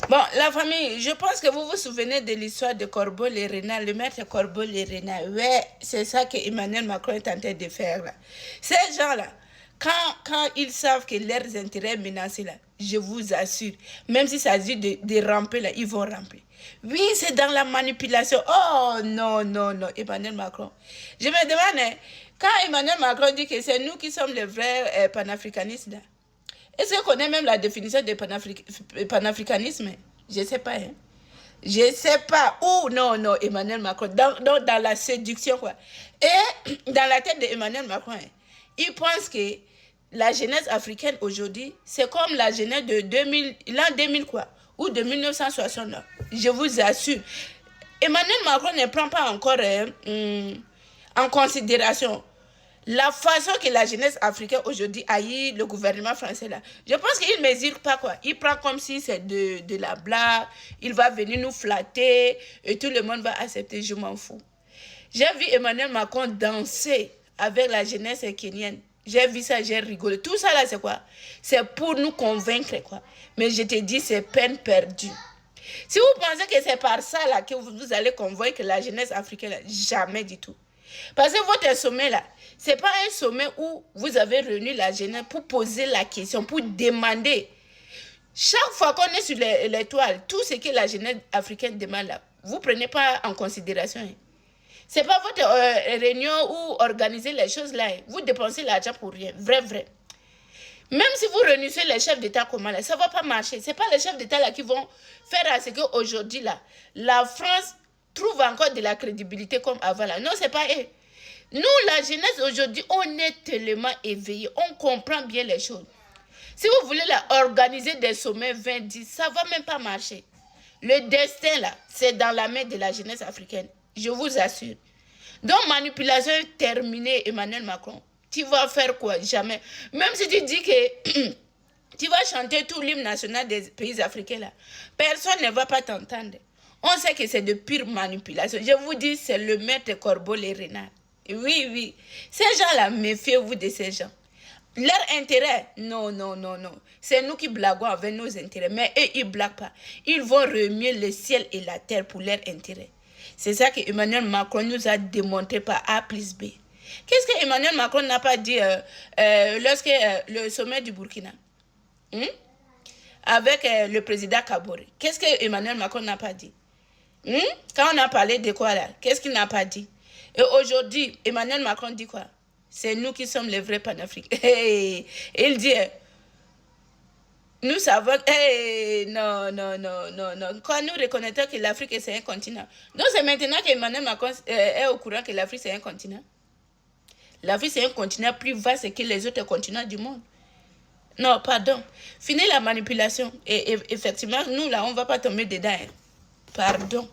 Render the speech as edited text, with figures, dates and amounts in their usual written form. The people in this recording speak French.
Bon, la famille, je pense que vous vous souvenez de l'histoire de Corbeau et Renard, le maître Corbeau et Renard. Ouais, c'est ça que Emmanuel Macron est en train de faire là. Ces gens-là, quand ils savent que leurs intérêts sont menacés là, je vous assure, même si ça dit de ramper là, ils vont ramper. Oui, c'est dans la manipulation. Oh non, non, non, Emmanuel Macron. Je me demande, hein, quand Emmanuel Macron dit que c'est nous qui sommes les vrais panafricanistes là, est-ce qu'on connaît même la définition de panafricanisme? Je ne sais pas. Hein. Je ne sais pas. Oh non, non, Emmanuel Macron. Dans la séduction, quoi. Et dans la tête d'Emmanuel Macron, hein, il pense que la jeunesse africaine aujourd'hui, c'est comme la jeunesse de 2000, l'an 2000, quoi. Ou de 1960. Là. Je vous assure. Emmanuel Macron ne prend pas encore en considération la façon que la jeunesse africaine aujourd'hui haït le gouvernement français là. Je pense qu'il ne mesure pas quoi. Il prend comme si c'est de la blague. Il va venir nous flatter et tout le monde va accepter. Je m'en fous. J'ai vu Emmanuel Macron danser avec la jeunesse kenyenne. J'ai vu ça, j'ai rigolé. Tout ça là, c'est quoi? C'est pour nous convaincre quoi. Mais je te dis, c'est peine perdue. Si vous pensez que c'est par ça là que vous allez convaincre la jeunesse africaine, là, jamais du tout. Parce que votre sommet là, c'est pas un sommet où vous avez réuni la jeunesse pour poser la question, pour demander. Chaque fois qu'on est sur l'étoile, tout ce que la jeunesse africaine demande là, vous prenez pas en considération. Hein. C'est pas votre réunion où organiser les choses là. Hein. Vous dépensez l'argent pour rien. Vrai, vrai. Même si vous réunissez les chefs d'État comment là, ça va pas marcher. C'est pas les chefs d'État là qui vont faire à ce qu'aujourd'hui là, la France trouve encore de la crédibilité comme avant là. Non, c'est pas eux. Nous, la jeunesse aujourd'hui, on est tellement éveillés, on comprend bien les choses. Si vous voulez là, organiser des sommets 20-10, ça va même pas marcher. Le destin là, c'est dans la main de la jeunesse africaine. Je vous assure. Donc, manipulation terminée, Emmanuel Macron. Tu vas faire quoi? Jamais. Même si tu dis que tu vas chanter tout l'hymne national des pays africains là, personne ne va pas t'entendre. On sait que c'est de pure manipulation. Je vous dis, c'est le maître Corbeau et Renard. Oui, oui. Ces gens-là, méfiez-vous de ces gens. Leur intérêt, non, non, non, non. C'est nous qui blaguons avec nos intérêts. Mais eux, ils ne blaguent pas. Ils vont remuer le ciel et la terre pour leur intérêt. C'est ça que Emmanuel Macron nous a démontré par A plus B. Qu'est-ce que Emmanuel Macron n'a pas dit lorsque le sommet du Burkina avec le président Kabore? Qu'est-ce que Emmanuel Macron n'a pas dit? Quand on a parlé de quoi là? Qu'est-ce qu'il n'a pas dit? Et aujourd'hui, Emmanuel Macron dit quoi? C'est nous qui sommes les vrais panafricains. Hey, il dit, nous savons, hey, non, non, non, non, non. Quand nous reconnaissons que l'Afrique c'est un continent. Donc c'est maintenant qu'Emmanuel Macron est au courant que l'Afrique c'est un continent. L'Afrique c'est un continent plus vaste que les autres continents du monde. Non, pardon. Fini la manipulation. Et effectivement, nous là, on ne va pas tomber dedans. Hein. Pardon.